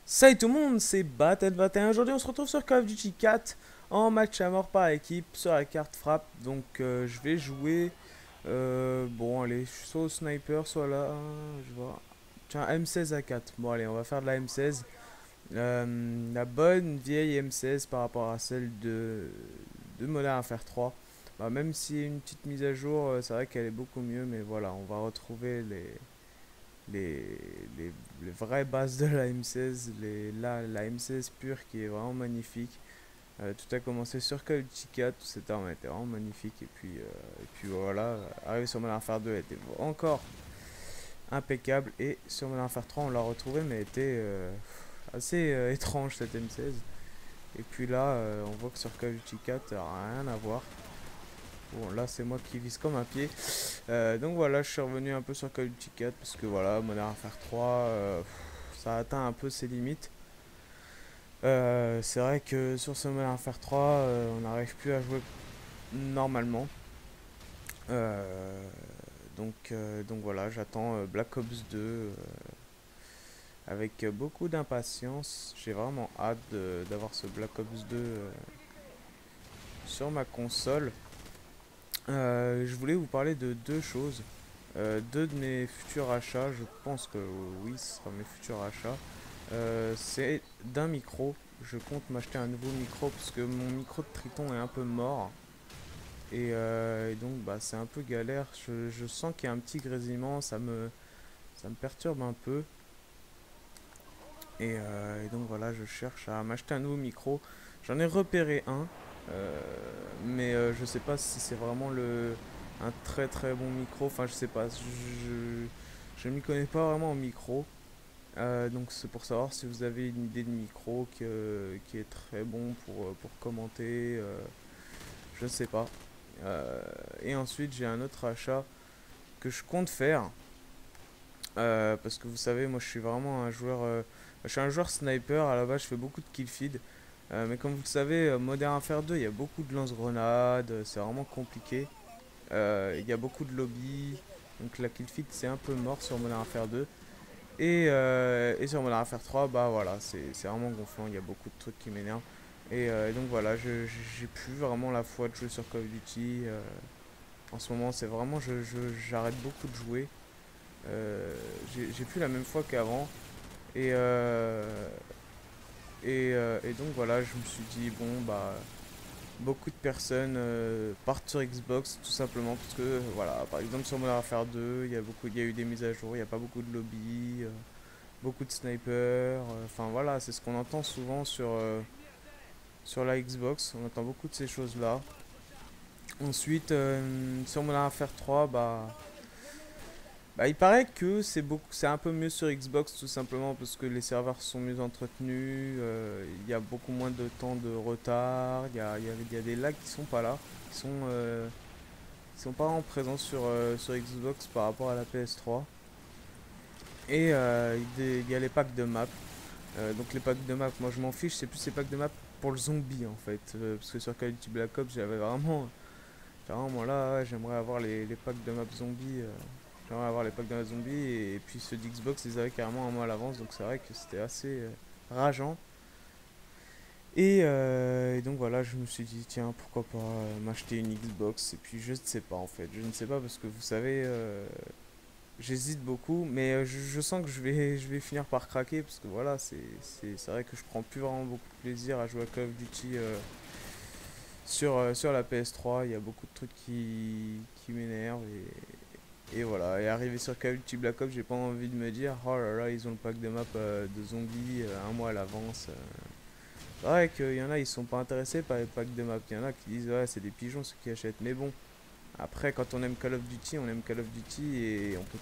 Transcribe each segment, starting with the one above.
Salut tout le monde, c'est Battle21. Aujourd'hui, on se retrouve sur Call of Duty 4 en match à mort par équipe sur la carte frappe. Donc, je vais jouer. Bon, allez, je suis soit au sniper, soit là. Je vois. Tiens, M16 à 4. Bon, allez, on va faire de la M16. La bonne vieille M16 par rapport à celle de Modern Warfare 3. Bah, même si une petite mise à jour, c'est vrai qu'elle est beaucoup mieux. Mais voilà, on va retrouver les, les, les vraies bases de la M16, la M16 pure qui est vraiment magnifique. Tout a commencé sur Call of Duty 4, tout cette arme était vraiment magnifique. Et puis voilà, arrivé sur Modern Warfare 2, elle était encore impeccable. Et sur Modern Warfare 3, on l'a retrouvée, mais elle était assez étrange cette M16. Et puis là, on voit que sur Call of Duty 4, ça n'a rien à voir. Bon, là, c'est moi qui vise comme un pied. Donc voilà, je suis revenu un peu sur Call of Duty 4 parce que voilà, Modern Warfare 3, ça a atteint un peu ses limites. C'est vrai que sur ce Modern Warfare 3, on n'arrive plus à jouer normalement. Euh, donc voilà, j'attends Black Ops 2 avec beaucoup d'impatience. J'ai vraiment hâte d'avoir ce Black Ops 2 sur ma console. Je voulais vous parler de deux choses. Deux de mes futurs achats, je pense que oui, ce sera mes futurs achats. C'est d'un micro. Je compte m'acheter un nouveau micro parce que mon micro de Triton est un peu mort. Et donc bah, c'est un peu galère. Je sens qu'il y a un petit grésillement, ça me perturbe un peu. Et donc voilà, je cherche à m'acheter un nouveau micro. J'en ai repéré un, euh, mais je sais pas si c'est vraiment un très très bon micro. Enfin, je sais pas. Je m'y connais pas vraiment en micro. Donc c'est pour savoir si vous avez une idée de micro qui est très bon pour commenter. Je sais pas. Et ensuite, j'ai un autre achat que je compte faire. Parce que vous savez, moi je suis vraiment un joueur. Je suis un joueur sniper. À la base, je fais beaucoup de kill feed. Mais comme vous le savez, Modern Warfare 2, il y a beaucoup de lance-grenades. C'est vraiment compliqué. Il y a beaucoup de lobbies. Donc la kill feed, c'est un peu mort sur Modern Warfare 2. Et sur Modern Warfare 3, bah voilà, c'est vraiment gonflant. Il y a beaucoup de trucs qui m'énervent. Et donc voilà, j'ai plus vraiment la foi de jouer sur Call of Duty. En ce moment, c'est vraiment, j'arrête beaucoup de jouer. J'ai plus la même foi qu'avant. Et, euh, et donc voilà, je me suis dit, bon, bah, beaucoup de personnes partent sur Xbox tout simplement parce que, voilà, par exemple sur Modern Warfare 2, il y a eu des mises à jour, il n'y a pas beaucoup de lobbies, beaucoup de snipers. Enfin voilà, c'est ce qu'on entend souvent sur la Xbox, on entend beaucoup de ces choses-là. Ensuite, sur Modern Warfare 3, bah, il paraît que c'est un peu mieux sur Xbox tout simplement parce que les serveurs sont mieux entretenus, il y a beaucoup moins de temps de retard, il y a des lags qui sont pas là, qui sont pas en présence sur Xbox par rapport à la PS3. Et il y a les packs de map. Donc les packs de map, moi je m'en fiche, c'est plus les packs de map pour le zombie en fait. Parce que sur Call of Duty Black Ops, vraiment là, ouais, j'aimerais avoir les packs de map zombies. J'aimerais avoir les packs de map zombies et puis ceux d'Xbox, ils avaient carrément un mois à l'avance, donc c'est vrai que c'était assez rageant. Et donc voilà, je me suis dit, tiens, pourquoi pas m'acheter une Xbox. Et puis je ne sais pas en fait, je ne sais pas parce que vous savez, j'hésite beaucoup, mais je sens que je vais finir par craquer parce que voilà, c'est vrai que je prends plus vraiment beaucoup de plaisir à jouer à Call of Duty sur la PS3. Il y a beaucoup de trucs qui m'énervent et voilà. Et arrivé sur Call of Duty Black Ops, j'ai pas envie de me dire, oh là là, ils ont le pack de map de zombies un mois à l'avance. C'est vrai qu'il y en a, ils sont pas intéressés par les packs de map. Il y en a qui disent, ouais, c'est des pigeons ceux qui achètent. Mais bon, après, quand on aime Call of Duty, on aime Call of Duty et on peut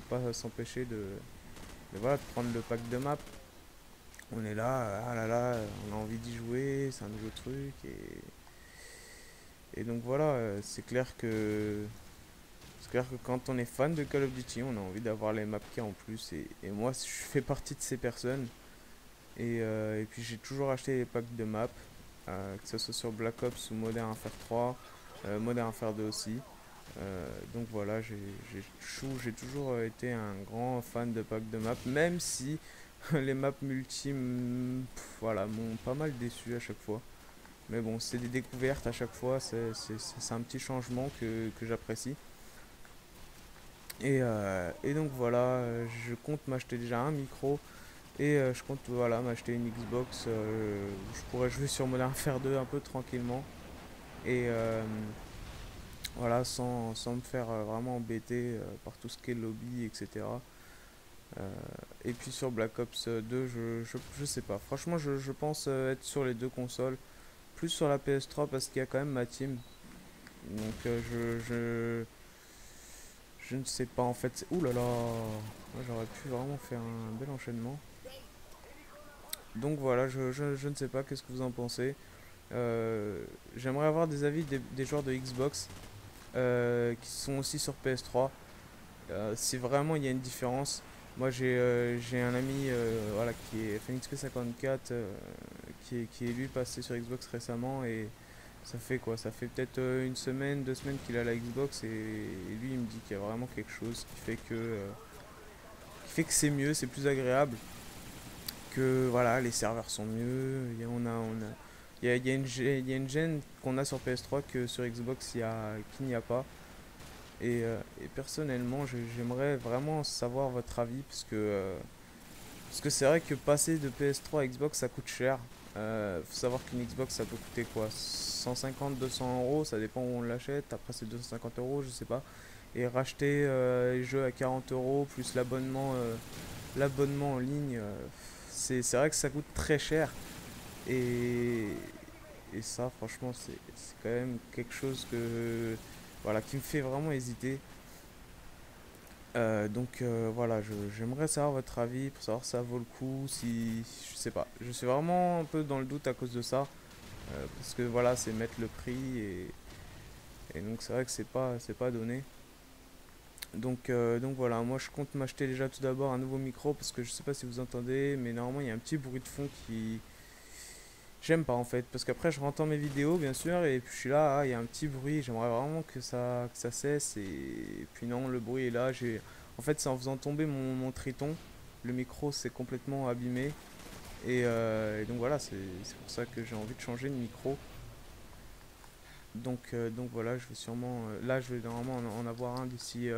pas s'empêcher voilà, de prendre le pack de map. On est là, ah là là, on a envie d'y jouer, c'est un nouveau truc et donc voilà, c'est clair que quand on est fan de Call of Duty, on a envie d'avoir les maps qu'il y a en plus et moi je fais partie de ces personnes et puis j'ai toujours acheté les packs de map, que ce soit sur Black Ops ou Modern Warfare 3, Modern Warfare 2 aussi. Donc voilà, j'ai toujours été un grand fan de pack de map, même si Les maps multi, voilà, m'ont pas mal déçu à chaque fois. Mais bon, c'est des découvertes à chaque fois, c'est un petit changement que j'apprécie. Et donc voilà, je compte m'acheter déjà un micro et je compte voilà, m'acheter une Xbox. Je pourrais jouer sur Modern Warfare 2 un peu tranquillement et voilà, sans me faire vraiment embêter par tout ce qui est lobby, etc. Euh, et puis sur Black Ops 2, je sais pas. Franchement, je pense être sur les deux consoles. Plus sur la PS3 parce qu'il y a quand même ma team. Donc je ne sais pas en fait. Ouh là là, j'aurais pu vraiment faire un bel enchaînement. Donc voilà, je ne sais pas, qu'est-ce que vous en pensez. J'aimerais avoir des avis des joueurs de Xbox qui sont aussi sur PS3. Si vraiment il y a une différence. Moi j'ai un ami voilà, qui est PhoenixP54 qui est lui passé sur Xbox récemment et ça fait quoi? Ça fait peut-être une semaine, 2 semaines qu'il a la Xbox et lui il me dit qu'il y a vraiment quelque chose qui fait que c'est mieux, c'est plus agréable, que voilà, les serveurs sont mieux, il y a une gêne qu'on a sur PS3 que sur Xbox qu'il n'y a pas. Et personnellement, j'aimerais vraiment savoir votre avis parce que c'est vrai que passer de PS3 à Xbox ça coûte cher. Faut savoir qu'une Xbox ça peut coûter quoi, 150, 200 euros, ça dépend où on l'achète. Après c'est 250 euros, je sais pas. Et racheter les jeux à 40 euros plus l'abonnement en ligne, c'est vrai que ça coûte très cher. Et, et ça, franchement, c'est quand même quelque chose voilà, qui me fait vraiment hésiter. Donc voilà, j'aimerais savoir votre avis pour savoir si ça vaut le coup, si je sais pas. Je suis vraiment un peu dans le doute à cause de ça, parce que voilà, c'est mettre le prix et donc c'est vrai que c'est pas donné. Donc voilà, moi je compte m'acheter déjà tout d'abord un nouveau micro parce que je sais pas si vous entendez, mais normalement il y a un petit bruit de fond qui j'aime pas en fait, parce qu'après je rentends mes vidéos bien sûr et puis je suis là, il y a un petit bruit, j'aimerais vraiment que ça cesse et puis non, le bruit est là. En fait, c'est en faisant tomber mon Triton, le micro s'est complètement abîmé et donc voilà, c'est pour ça que j'ai envie de changer de micro. Donc voilà, je vais sûrement, là je vais normalement en avoir un d'ici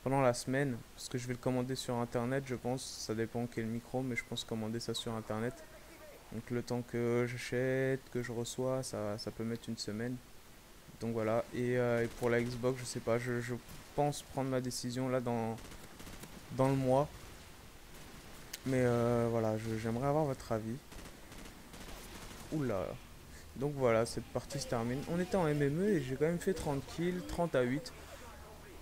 pendant la semaine, parce que je vais le commander sur internet, je pense, ça dépend quel micro, mais je pense commander ça sur internet. Donc le temps que j'achète, que je reçois, ça peut mettre une semaine. Donc voilà. Et pour la Xbox, je sais pas, je pense prendre ma décision là dans le mois. Mais voilà, j'aimerais avoir votre avis. Oula. Donc voilà, cette partie se termine. On était en MME et j'ai quand même fait 30 kills, 30 à 8.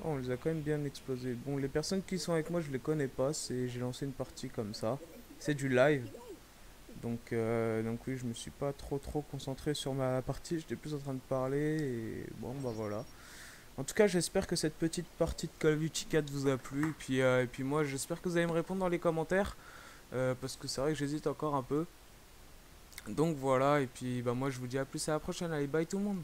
Oh, on les a quand même bien explosés. Bon, les personnes qui sont avec moi, je les connais pas. J'ai lancé une partie comme ça. C'est du live. Donc oui, je me suis pas trop concentré sur ma partie, j'étais plus en train de parler et bon bah voilà. En tout cas, j'espère que cette petite partie de Call of Duty 4 vous a plu et puis moi j'espère que vous allez me répondre dans les commentaires parce que c'est vrai que j'hésite encore un peu. Donc voilà et puis bah moi je vous dis à plus à la prochaine, allez bye tout le monde.